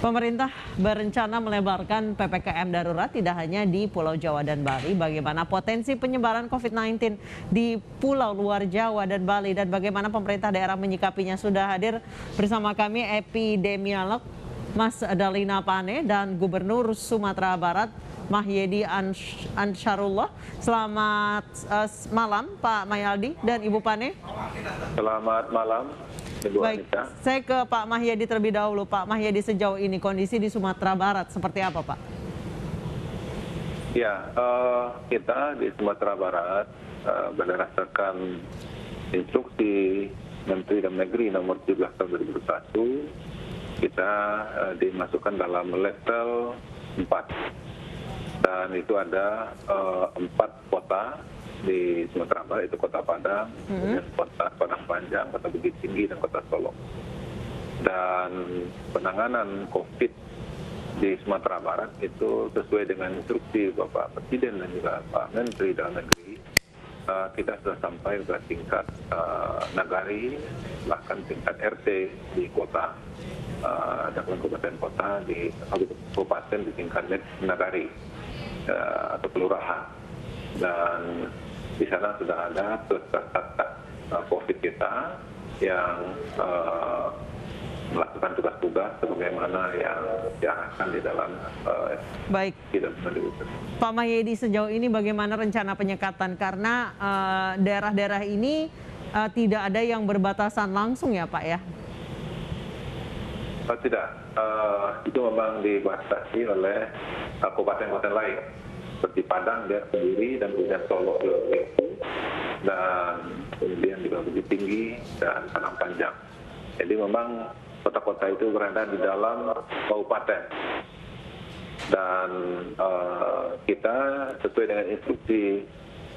Pemerintah berencana melebarkan PPKM darurat tidak hanya di Pulau Jawa dan Bali. Bagaimana potensi penyebaran COVID-19 di pulau luar Jawa dan Bali dan bagaimana pemerintah daerah menyikapinya. Sudah hadir bersama kami epidemiolog Mas Dalina Pane dan Gubernur Sumatera Barat Mahyedi Ansarullah. Selamat malam Pak Mayaldi dan Ibu Pane. Selamat malam. Baik, saya ke Pak Mahyedi terlebih dahulu. Pak Mahyedi, sejauh ini kondisi di Sumatera Barat seperti apa, Pak? Ya, kita di Sumatera Barat berdasarkan instruksi Menteri Dalam Negeri nomor 17 tahun 2021, kita dimasukkan dalam level 4. Dan itu ada 4 kota di Sumatera Barat, itu Kota Padang, kemudian Kota Padang Panjang, Kota Bukit Tinggi, dan Kota Solo. Dan penanganan COVID di Sumatera Barat itu sesuai dengan instruksi Bapak Presiden dan juga Pak Menteri Dalam Negeri, kita sudah sampai ke tingkat nagari, bahkan tingkat RT di kota, dan kabupaten kota, di kabupaten di tingkat nagari atau kelurahan. Dan di sana sudah ada peserta COVID kita yang melakukan tugas-tugas sebagaimana yang diarahkan di dalam Baik. Pak Mahyedi, sejauh ini bagaimana rencana penyekatan? Karena daerah-daerah ini tidak ada yang berbatasan langsung ya Pak ya? Tidak, itu memang dibatasi oleh kabupaten-kabupaten lain. Seperti Padang dia sendiri, dan kemudian Solo dan kemudian juga Bukit Tinggi dan Padang Panjang. Jadi memang kota-kota itu berada di dalam kabupaten. Dan kita sesuai dengan instruksi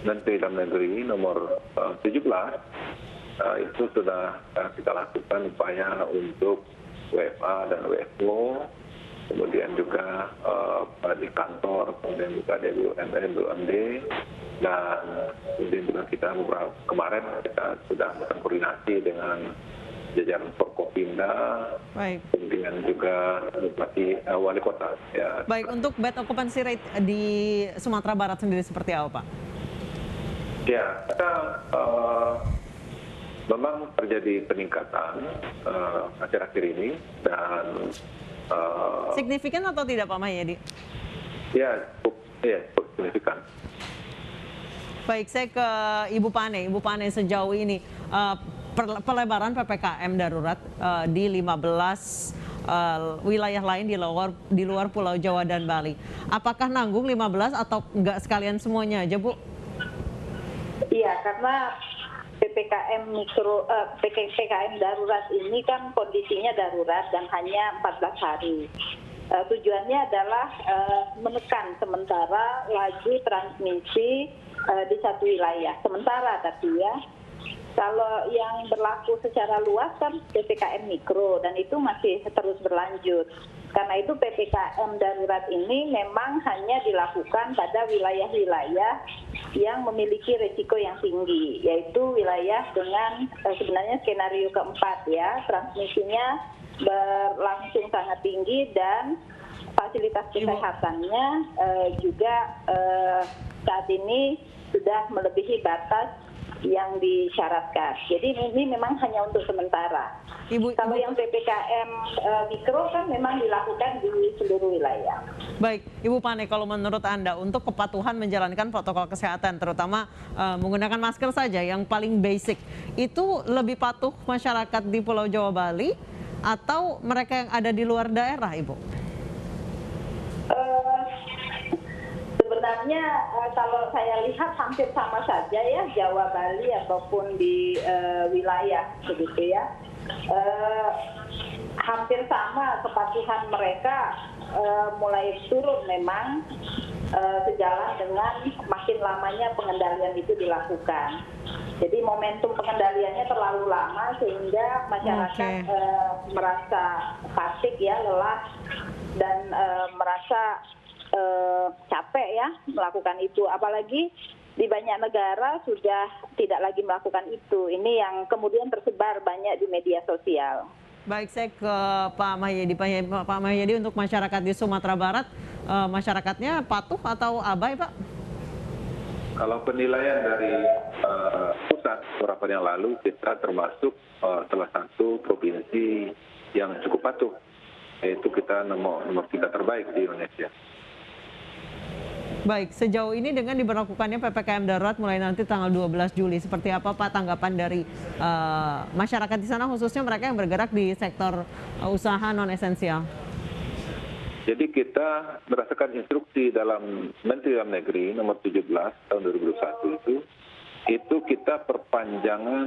Menteri Dalam Negeri nomor 17, itu sudah kita lakukan upaya untuk WFA dan WFO, kemudian juga di kantor, kemudian juga di BUMN, BUMD, dan kemudian juga kita kemarin kita sudah berkoordinasi dengan jajaran Forkopimda, kemudian juga Bupati Wali Kota. Ya. Baik, untuk bed occupancy rate di Sumatera Barat sendiri seperti apa, Pak? Ya, kita memang terjadi peningkatan akhir-akhir ini, dan signifikan atau tidak Pak Mahyedi? Ya, cukup signifikan. Baik, saya ke Ibu Pane. Ibu Pane, sejauh ini pelebaran PPKM darurat di 15 wilayah lain di luar Pulau Jawa dan Bali. Apakah nanggung 15 atau enggak sekalian semuanya aja, Bu? Iya, karena PPKM darurat ini kan kondisinya darurat dan hanya 14 hari. Tujuannya adalah menekan sementara laju transmisi di satu wilayah. Sementara tapi ya, kalau yang berlaku secara luas kan PPKM mikro dan itu masih terus berlanjut. Karena itu PPKM darurat ini memang hanya dilakukan pada wilayah-wilayah yang memiliki risiko yang tinggi, yaitu wilayah dengan sebenarnya skenario keempat ya, transmisinya berlangsung sangat tinggi dan fasilitas kesehatannya juga saat ini sudah melebihi batas yang disyaratkan. Jadi ini memang hanya untuk sementara. Kalau yang PPKM mikro kan memang dilakukan di seluruh wilayah. Baik, Ibu Pane, kalau menurut Anda untuk kepatuhan menjalankan protokol kesehatan, terutama menggunakan masker saja yang paling basic, itu lebih patuh masyarakat di Pulau Jawa Bali atau mereka yang ada di luar daerah, Ibu? Sebenarnya kalau saya lihat hampir sama saja ya, Jawa, Bali ataupun di wilayah begitu ya. Hampir sama kepatuhan mereka mulai turun memang sejalan dengan makin lamanya pengendalian itu dilakukan. Jadi momentum pengendaliannya terlalu lama sehingga masyarakat merasa fasik ya, lelah dan merasa capek ya melakukan itu. Apalagi di banyak negara sudah tidak lagi melakukan itu. Ini yang kemudian tersebar banyak di media sosial. Baik, saya ke Pak Mahyedi. Pak Mahyedi, untuk masyarakat di Sumatera Barat, masyarakatnya patuh atau abai, Pak? Kalau penilaian dari pusat beberapa yang lalu, kita termasuk salah satu provinsi yang cukup patuh, yaitu kita nomor 3 terbaik di Indonesia. Baik, sejauh ini dengan diberlakukannya PPKM darurat mulai nanti tanggal 12 Juli, seperti apa Pak tanggapan dari masyarakat di sana, khususnya mereka yang bergerak di sektor usaha non-esensial? Jadi kita berdasarkan instruksi dalam Menteri Dalam Negeri nomor 17 tahun 2021 itu kita perpanjangan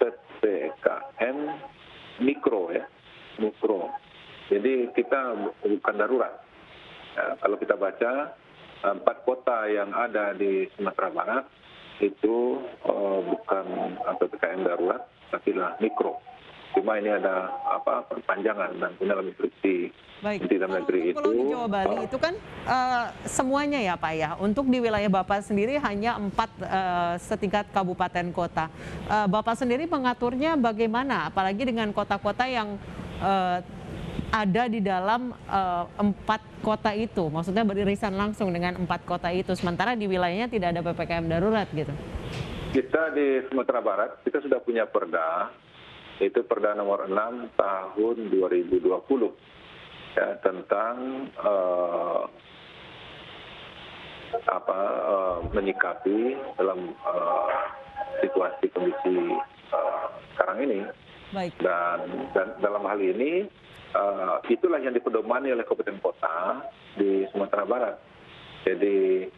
PPKM mikro ya, mikro. Jadi kita bukan darurat. Kalau kita baca 4 kota yang ada di Sumatera Barat itu bukan PPKM darurat, tapi lah mikro. Cuma ini ada perpanjangan dan dalam instruksi Menteri Dalam Negeri itu. Pulau di Jawa Bali itu kan semuanya ya Pak ya. Untuk di wilayah Bapak sendiri hanya 4 setingkat kabupaten kota. Bapak sendiri mengaturnya bagaimana? Apalagi dengan kota-kota yang ada di dalam 4 kota itu, maksudnya beririsan langsung dengan 4 kota itu, sementara di wilayahnya tidak ada PPKM darurat gitu. Kita di Sumatera Barat, kita sudah punya perda, itu Perda nomor 6 tahun 2020 ya, tentang menyikapi dalam situasi kondisi sekarang ini. Baik. Dan dalam hal ini itulah yang dipedomani oleh kabupaten kota di Sumatera Barat. Jadi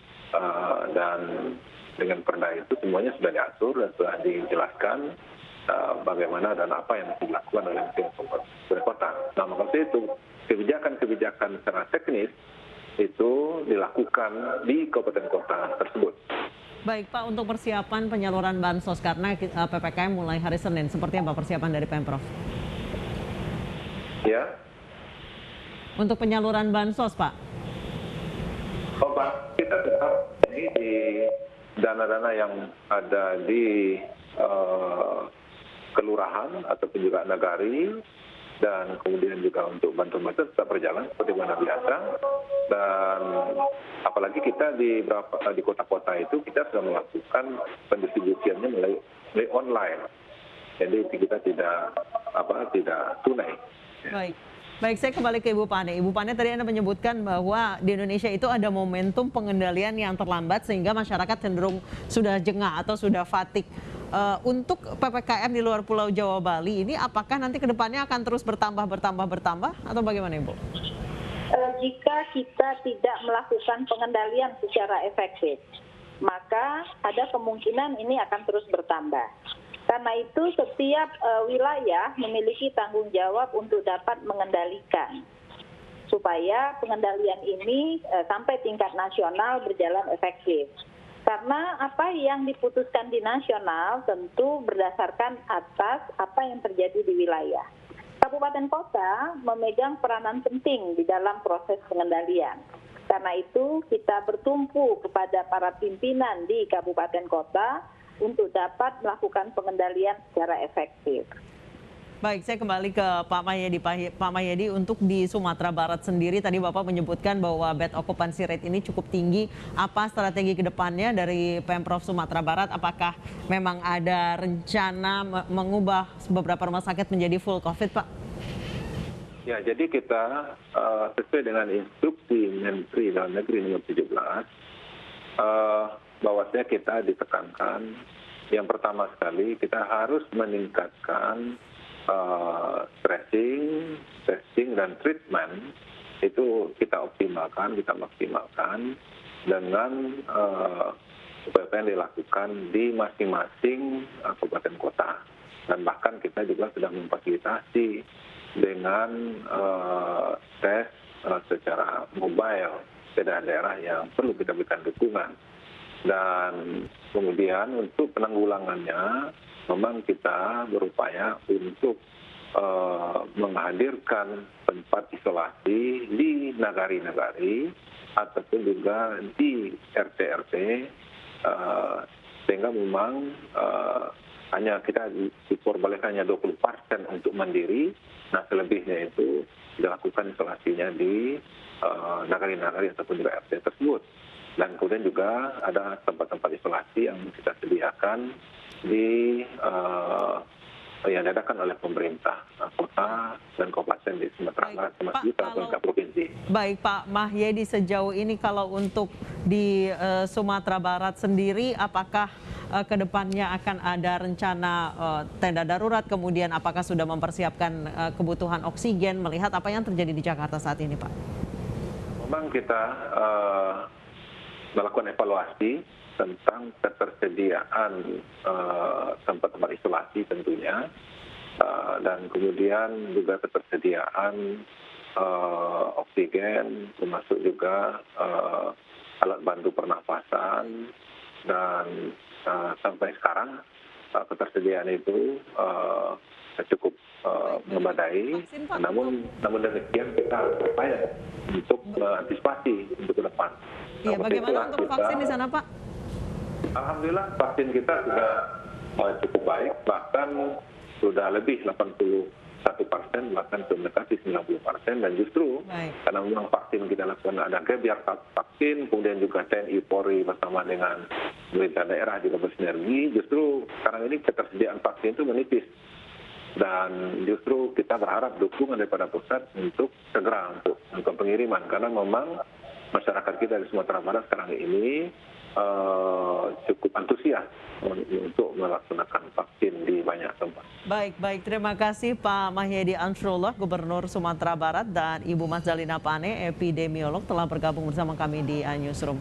dan dengan perda itu semuanya sudah diatur dan sudah dijelaskan bagaimana dan apa yang harus dilakukan oleh kabupaten kota. Nah, maka itu kebijakan-kebijakan secara teknis itu dilakukan di kabupaten kota tersebut. Baik Pak, untuk persiapan penyaluran bansos karena PPKM mulai hari Senin, seperti apa persiapan dari Pemprov? Ya. Untuk penyaluran bansos, Pak? Oh, Pak, kita tetap ini di dana-dana yang ada di kelurahan ataupun juga nagari, dan kemudian juga untuk bantuan-bantuan tetap berjalan seperti mana biasa. Dan apalagi kita di kota-kota itu kita sudah melakukan pendistribusiannya melalui online. Jadi kita tidak tunai. Baik. Baik, saya kembali ke Ibu Pane. Ibu Pane, tadi Anda menyebutkan bahwa di Indonesia itu ada momentum pengendalian yang terlambat sehingga masyarakat cenderung sudah jengah atau sudah fatik. Untuk PPKM di luar Pulau Jawa Bali ini apakah nanti ke depannya akan terus bertambah atau bagaimana Ibu? Jika kita tidak melakukan pengendalian secara efektif, maka ada kemungkinan ini akan terus bertambah. Karena itu setiap wilayah memiliki tanggung jawab untuk dapat mengendalikan supaya pengendalian ini sampai tingkat nasional berjalan efektif. Karena apa yang diputuskan di nasional tentu berdasarkan atas apa yang terjadi di wilayah. Kabupaten kota memegang peranan penting di dalam proses pengendalian. Karena itu kita bertumpu kepada para pimpinan di kabupaten kota untuk dapat melakukan pengendalian secara efektif. Baik, saya kembali ke Pak Mahyedi. Pak Mahyedi, untuk di Sumatera Barat sendiri, tadi Bapak menyebutkan bahwa bed occupancy rate ini cukup tinggi. Apa strategi ke depannya dari Pemprov Sumatera Barat? Apakah memang ada rencana mengubah beberapa rumah sakit menjadi full COVID, Pak? Ya, jadi kita sesuai dengan instruksi Menteri Dalam Negeri nomor 17, bahwasanya kita ditekankan yang pertama sekali kita harus meningkatkan tracing, testing, dan treatment itu kita optimalkan, kita maksimalkan dengan upaya yang dilakukan di masing-masing kabupaten kota. Dan bahkan kita juga sudah memfasilitasi dengan tes secara mobile ke daerah-daerah yang perlu kita berikan dukungan. Dan kemudian untuk penanggulangannya memang kita berupaya untuk menghadirkan tempat isolasi di nagari-nagari ataupun juga di RT-RT sehingga memang hanya kita diperbolehkan hanya 20% untuk mandiri, nah selebihnya itu dilakukan isolasinya di nagari-nagari ataupun juga RT tersebut. Dan kemudian juga ada tempat-tempat isolasi yang kita sediakan di yang diadakan oleh pemerintah kota dan kabupaten di Sumatera Barat, termasuk juga pemerintah provinsi. Baik Pak Mahyedi, sejauh ini kalau untuk di Sumatera Barat sendiri, apakah ke depannya akan ada rencana tenda darurat, kemudian apakah sudah mempersiapkan kebutuhan oksigen, melihat apa yang terjadi di Jakarta saat ini Pak? Memang kita melakukan evaluasi tentang ketersediaan tempat-tempat isolasi tentunya, dan kemudian juga ketersediaan oksigen, termasuk juga alat bantu pernafasan, dan sampai sekarang ketersediaan itu cukup memadai. Namun demikian kita berupaya untuk mengantisipasi untuk ke depan. Iya, bagaimana untuk vaksin di sana Pak? Alhamdulillah vaksin kita sudah cukup baik, bahkan sudah lebih 81%, bahkan mendekati 90%, dan justru karena memang vaksin kita lakukan ada gebiar vaksin, kemudian juga TNI Polri bersama dengan pemerintah daerah juga bersinergi, justru sekarang ini ketersediaan vaksin itu menipis. Dan justru kita berharap dukungan daripada pusat untuk segera untuk pengiriman, karena memang masyarakat kita di Sumatera Barat sekarang ini cukup antusias untuk melaksanakan vaksin di banyak tempat. Baik, terima kasih Pak Mahyedi Ansrullah, Gubernur Sumatera Barat, dan Ibu Mas Dalina Pane, epidemiolog, telah bergabung bersama kami di Newsroom.